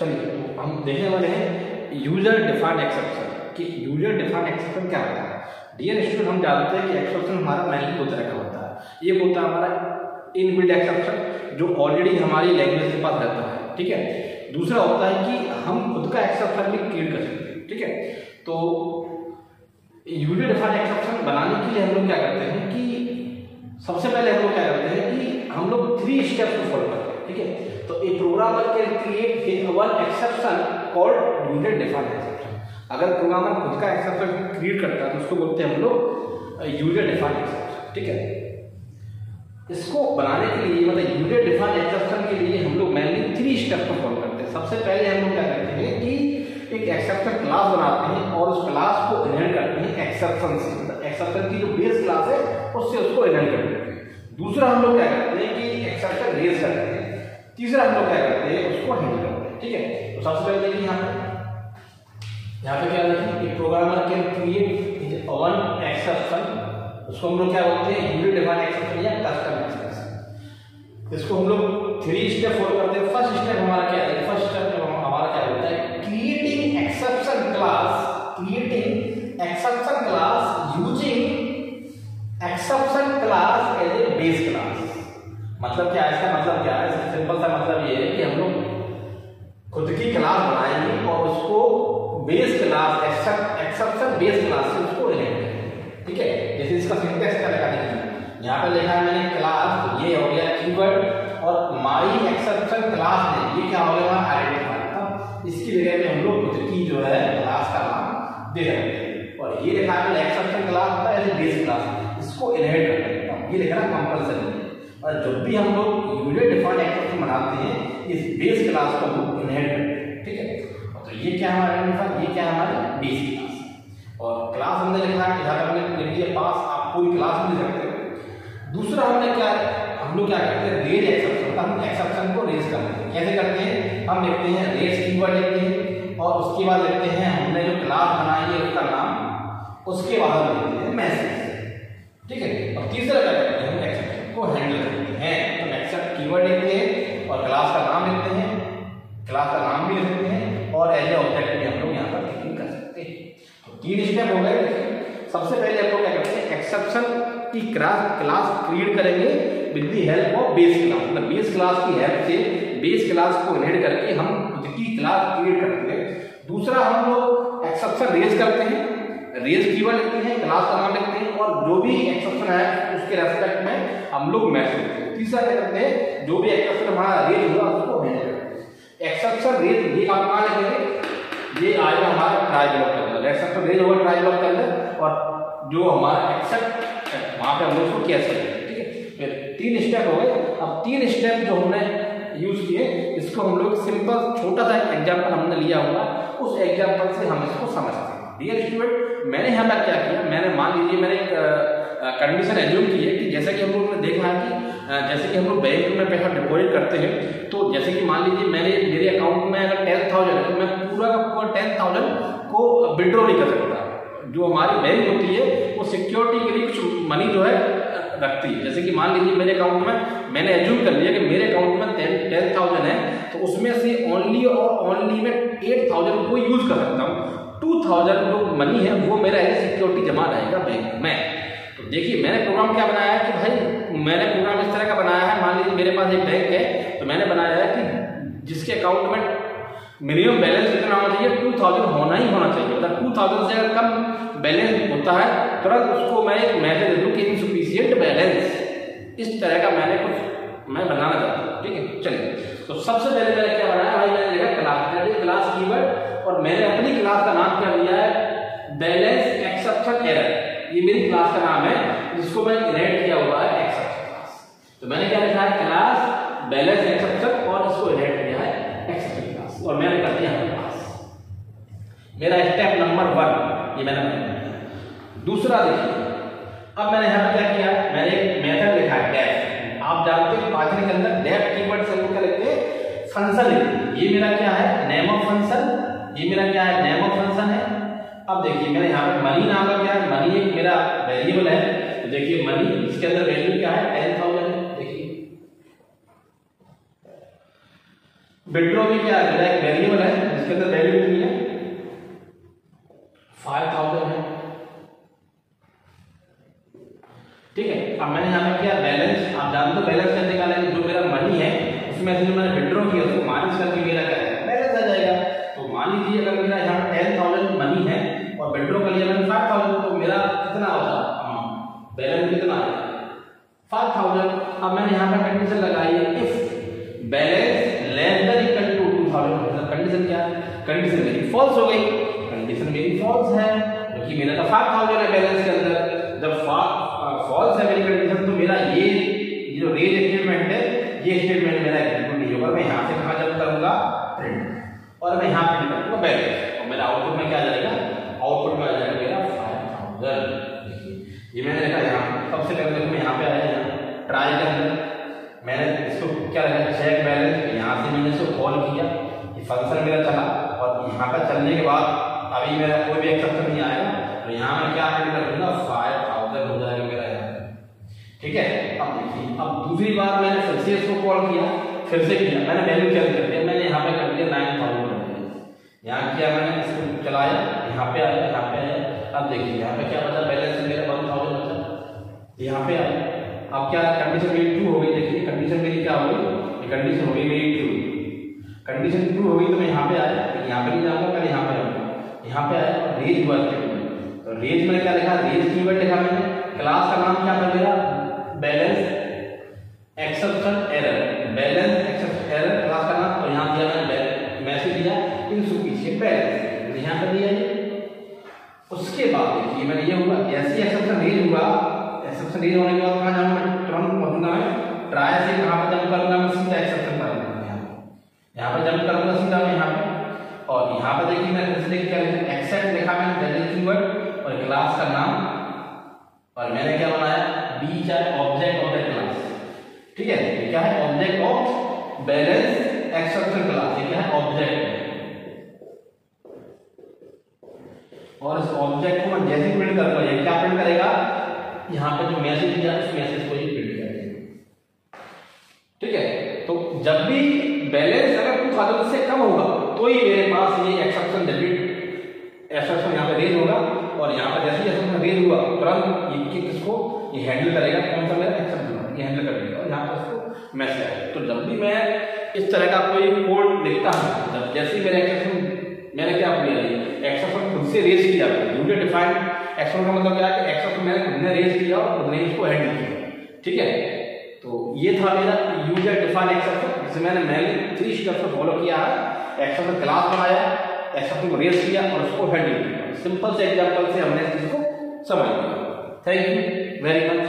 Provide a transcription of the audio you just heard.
चलिए तो हम देखने वाले हैं यूजर डिफाइंड एक्सेप्शन कि यूजर डिफाइंड एक्सेप्शन क्या होता है। डियर स्टूडेंट, हम जानते हैं कि एक्सेप्शन हमारा मेनली दो तरह का होता है। एक होता है हमारा इनबिल्ट एक्सेप्शन जो ऑलरेडी हमारी लैंग्वेज के पास रहता है, ठीक है। दूसरा होता है कि हम खुद का एक्सेप्शन भी क्रिएट कर सकते हैं, ठीक है। तो यूजर डिफाइंड एक्सेप्शन बनाने के लिए हम लोग क्या करते हैं कि सबसे पहले हम लोग क्या करते हैं कि हम लोग 3 स्टेप्स को फॉलो करते हैं, ठीक है। तो a programmer can create one exception called user defined exception. अगर प्रोग्रामर खुद का एक्सेप्शन क्रिएट करता है तो उसको बोलते हैं हम लोग यूजर डिफाइंड एक्सेप्शन, ठीक है। इसको बनाने के लिए मतलब यूजर डिफाइंड एक्सेप्शन के लिए हम लोग मेनली 3 स्टेप को फॉलो करते हैं। सबसे पहले हम लोग क्या करते हैं कि एक एक्सेप्शन क्लास बनाते हैं और उस क्लास को इनहेरिट करते हैं एक्सेप्शन से, मतलब एक्सेप्शन की जो बेस क्लास है उससे उसको इनहेरिट करते हैं। दूसरा हम लोग क्या करते हैं कि एक्सेप्शन रेज करते हैं। तीसरा हम लोग क्या करते हैं उसको हैंडल करते हैं, ठीक है। तो सबसे पहले देखिए यहाँ पे क्या लिखा, programmer can create one exception, उसको हम लोग क्या बोलते हैं यूजर डिफाइंड एक्सेप्शन या कस्टम एक्सेप्शन। इसको हम लोग 3 स्टेप फॉलो करते हैं। फर्स्ट स्टेप हमारा क्या है, फर्स्ट स्टेप हमारा क्या होता है creating exception class using exception class as a base class. मतलब क्या है इसका मतलब क्या है, सिंपल सा मतलब ये है कि हम लोग खुद की क्लास बनाएंगे और उसको base class exception base class से उसको रिलेट करेंगे, ठीक है। जैसे इसका सिंटेक्स क्या लगा देखिए, यहाँ पे लिखा है मैंने क्लास, तो ये हो गया कीवर्ड, और माई एक्सेप्शन क्लास ने ये क्या हो गया आइडेंटिफायर। इसकी जगह पे हम लोग खुद की जो है क्लास का नाम दे रहे हैं। और ये लिखा है एक्सेप्शन क्लास होता है बेस क्लास, इसको इनहेरिट करते हैं, ये लिखा है कंपल्सरी। और जब भी हम लोग यूजर डिफाइंड एक्सेप्शन बनाते हैं इस बेस क्लास को हम इनहेरिट करते हैं, ठीक है। तो ये क्या हमारा आइडेंटिफायर, ये क्या है हमारा बेस क्लास। और क्लास हमने लिखा है कि जहाँ तक हमने लिख दिया पास, आप पूरी क्लास भी लिख सकते हैं। दूसरा हमने क्या हम लोग क्या करते हैं रेज एक्सेप्शन, हम एक्सेप्शन को रेज करते हैं। कैसे करते हैं, हम लिखते हैं रेज कीवर्ड लिखते हैं और उसके बाद लिखते हैं हमने जो क्लास बनाई है उसका नाम, उसके बाद हम लिखते हैं मैसेज, ठीक है। और तीसरा क्या करते हैं हम एक्सेप्शन को हैंडल करते हैं। तो एक्सेप्ट कीवर्ड लिखते हैं और क्लास का नाम लिखते हैं, क्लास का नाम भी लिखते हैं और एज ए ऑब्जेक्ट भी हम लोग यहाँ पर डिफाइन कर सकते हैं। तो 3 स्टेप हो गए। सबसे पहले हम लोग क्या करते हैं एक्सेप्शन की क्लास क्रिएट करेंगे with the help of base class, मतलब बेस क्लास की हेल्प से बेस क्लास को इनहेरिट करके हम खुद की क्लास क्रिएट करते हैं। दूसरा हम लोग एक्सेप्शन रेज करते हैं, रेज कीवर्ड लिखते हैं, क्लास का नाम लिखते हैं और जो भी एक्सेप्शन है उसके रेस्पेक्ट में हम लोग मैसेज लिखते हैं। तीसरा क्या करते हैं जो भी एक्सेप्शन हमारा रेज हुआ उसको हैंडल करते हैं। एक्सेप्शन रेज ये आप कहाँ लिखेंगे, ये आएगा हमारा ट्राई ब्लॉक के अंदर, एक्सेप्शन रेज होगा ट्राई ब्लॉक के अंदर और जो हमारा एक्सेप्ट वहां पे हम लोग उसको कैसे करेंगे, ठीक है। फिर 3 स्टेप हो गए। अब 3 स्टेप जो हमने यूज किए इसको हम लोग सिंपल छोटा सा एग्जांपल हमने लिया हुआ, उस एग्जांपल से हम इसको समझते हैं। डियर स्टूडेंट, मैंने यहाँ पर क्या किया, मैंने मान लीजिए मैंने एक कंडीशन एज्यूम की है कि जैसे कि हम लोग ने देखा है कि जैसे कि हम लोग बैंक में पैसा डिपॉजिट करते हैं, तो जैसे कि मान लीजिए मेरे अकाउंट में अगर 10,000 है तो मैं पूरा का पूरा 10,000 को विड्रॉ नहीं कर सकता। जो हमारी बैंक होती है वो सिक्योरिटी के लिए कुछ मनी जो है रखती है। जैसे कि मान लीजिए मेरे अकाउंट में मैंने एज्यूम कर लिया कि मेरे अकाउंट में 10,000 है, तो उसमें से ओनली और ओनली मैं 8,000 को यूज कर सकता हूँ। 2,000 जो मनी है वो मेरा एज सिक्योरिटी जमा रहेगा बैंक में। तो देखिए मैंने प्रोग्राम क्या बनाया है कि भाई मैंने प्रोग्राम इस तरह का बनाया है, मान लीजिए मेरे पास एक बैंक है तो मैंने बनाया है कि जिसके अकाउंट में मिनिमम बैलेंस कितना होना चाहिए, 2,000 होना ही होना चाहिए। मतलब 2,000 से अगर कम बैलेंस होता है तुरंत उसको मैं एक मैसेज दूं कि इनसफिशिएंट बैलेंस, इस तरह का मैंने कुछ मैं बनाना चाहता हूँ, ठीक है। चलिए तो सबसे पहले मैंने क्या बनाया भाई, मैंने लिखा क्लास कीवर्ड और मैंने अपनी क्लास का नाम क्या दिया है बैलेंस एक्सेप्शन एरर। ये मेरी क्लास का नाम है जिसको मैं इनहेरिट किया हुआ है एक्सेप्शन क्लास। तो मैंने क्या लिखा है क्लास बैलेंस एक्सेप्शन और इसको इनहेरिट किया है एक्सेप्शन क्लास और मैंने कर दिया हमारे पास मेरा स्टेप नंबर 1 ये मैंने बनाया। दूसरा देखिए अब मैंने यहाँ पर क्या किया, मैंने एक मेथड लिखा है डेफ। आप जानते हैं पाइथन के अंदर डेफ कीवर्ड से हम क्या लिखते हैं फंक्शन लिखते हैं। ये मेरा क्या है नेम ऑफ फंक्शन, ये मेरा क्या है नेम ऑफ फंक्शन है। अब देखिए मैंने यहाँ पे मनी नाम का क्या है, मनी एक मेरा वेरिएबल है। तो देखिए मनी इसके अंदर वैल्यू क्या है 10,000 है। देखिए विड्रॉ भी क्या है, मेरा एक वेरिएबल है जिसके अंदर वैल्यू नहीं है, 5000 है। ठीक है, अब मैंने यहाँ पे किया बैलेंस, आप जानते हो बैलेंस कैसे निकालेंगे, जो मेरा मनी है उसमें से जो मैंने विड्रॉ किया उसको माइनस करके मेरा क्या है बैलेंस आ जाएगा। तो मान लीजिए अगर मेरा यहाँ पे 10,000 मनी है और विड्रॉ कर लिया मैंने 5,000, तो मेरा कितना होता अमाउंट, बैलेंस कितना आएगा 5,000। अब मैंने यहाँ पे कंडीशन लगाई है, if balance less than equal to 2,000, मतलब कंडीशन क्या है, कंडीशन मेरी फॉल्स हो गई, कंडीशन मेरी फॉल्स है क्योंकि मेरा तो 5,000 है बैलेंस के अंदर। जब फॉल्स है मेरी कंडीशन तो मेरा ये जो रेंज स्टेटमेंट है ये स्टेटमेंट मेरा एग्जीक्यूट नहीं होगा। मैं यहाँ से कहाँ जब करूँगा प्रिंट, और मैं यहाँ प्रिंट करूँगा बैलेंस, और मेरा आउटपुट में क्या आ जाएगा, आउटपुट में आ जाएगा मेरा 5,000। देखिए ये मैंने लिखा यहाँ, सबसे पहले देखो मैं यहाँ पे आया, यहाँ ट्राई के अंदर मैंने इसको क्या लिखा चेक बैलेंस, यहाँ से मैंने इसको कॉल किया, ये फंक्शन मेरा चला, और यहाँ पर चलने के बाद अभी मेरा कोई भी एक्सेप्शन नहीं आएगा, तो यहाँ मैं क्या प्रिंट कर दूंगा 5,000 हो जाएगा मेरा यहाँ। ठीक है, अब देखिए अब दूसरी बार मैंने फिर से इसको कॉल किया, फिर से किया, मैंने वैल्यू चेंज कर दिया, मैंने यहाँ पे कर दिया 9,000 कर दिया, यहाँ किया मैंने इसको चलाया, यहाँ पे आया, यहाँ पे आया। अब देखिए यहाँ पे क्या बचा, बैलेंस मेरा 1,000 बचा, यहाँ पे आया। अब क्या कंडीशन मेरी ट्रू हो गई, देखिए कंडीशन मेरी क्या हो गई, कंडीशन हो गई मेरी ट्रू, कंडीशन ट्रू हो गई, तो मैं यहाँ पे आया, यहाँ पे नहीं जाऊँगा, पहले यहाँ पे आऊँगा, यहाँ पे आया और रेज हुआ स्टेटमेंट, तो रेज में क्या लिखा, रेज कीवर्ड लिखा मैंने, क्लास का नाम क्या कर दिया, balance exception error, balance exception error class का नाम, और यहाँ दिया मैंने मैसेज दिया इनसफिशिएंट बैलेंस, यहाँ पे दिया ये। उसके बाद देखिए मैंने ये हुआ, जैसे एक्सेप्शन रेज हुआ, एक्सेप्शन रेज होने के बाद कहाँ जाऊँगा, तुरंत पहुँचूंगा मैं ट्राई से, कहाँ पर जंप करूँगा मैं, सीधा एक्सेप्शन पर यहाँ पर जंप करूँगा सीधा मैं यहाँ पे, और यहाँ पे देखिए मैंने फिर से क्या लिखा, एक्सेप्ट लिखा मैंने बैलेंस कीवर्ड और क्लास का नाम, और मैंने क्या बनाया बी चाहे ऑब्जेक्ट ऑफ द क्लास। ठीक है, ये क्या है, object of balance exception class, ये क्या है ऑब्जेक्ट, और इस ऑब्जेक्ट को मैं जैसे प्रिंट करूंगा ये क्या प्रिंट करेगा, यहाँ पे जो मैसेज दिया उस मैसेज को ये प्रिंट करेगा। ठीक है, तो जब भी बैलेंस अगर 2,000 से कम होगा तो ही मेरे पास ये एक्सेप्शन डेबिट एक्सेप्शन यहाँ पे रेज होगा, और यहाँ पर जैसे एक्सेप्शन रेज हुआ तुरंत ये किसको ये हैंडल करेगा, कौन सा मेरा एक्सेप्शन ये हैंडल करेगा, और यहाँ पर इसको मैसेज आएगा। तो जब भी मैं इस तरह का कोई कोड लिखता हूँ, जब जैसे मेरा एक्सेप्शन मैंने क्या किया, एक्सेप्शन खुद से रेज किया, यूजर डिफाइंड एक्सेप्शन का मतलब क्या है कि एक्सेप्शन मैंने खुद ने रेज किया और खुद ने इसको हैंडल किया। ठीक है, तो ये था मेरा यूजर डिफाइंड एक्सेप्शन, जिसे मैंने मैंने 3 स्टेप्स को फॉलो किया है, एक्सेप्शन क्लास बनाया, एक्सेप्शन को रेज किया और उसको हैंडल किया। सिंपल से एग्जांपल से हमने इसको समझ लिया। Thank you very much.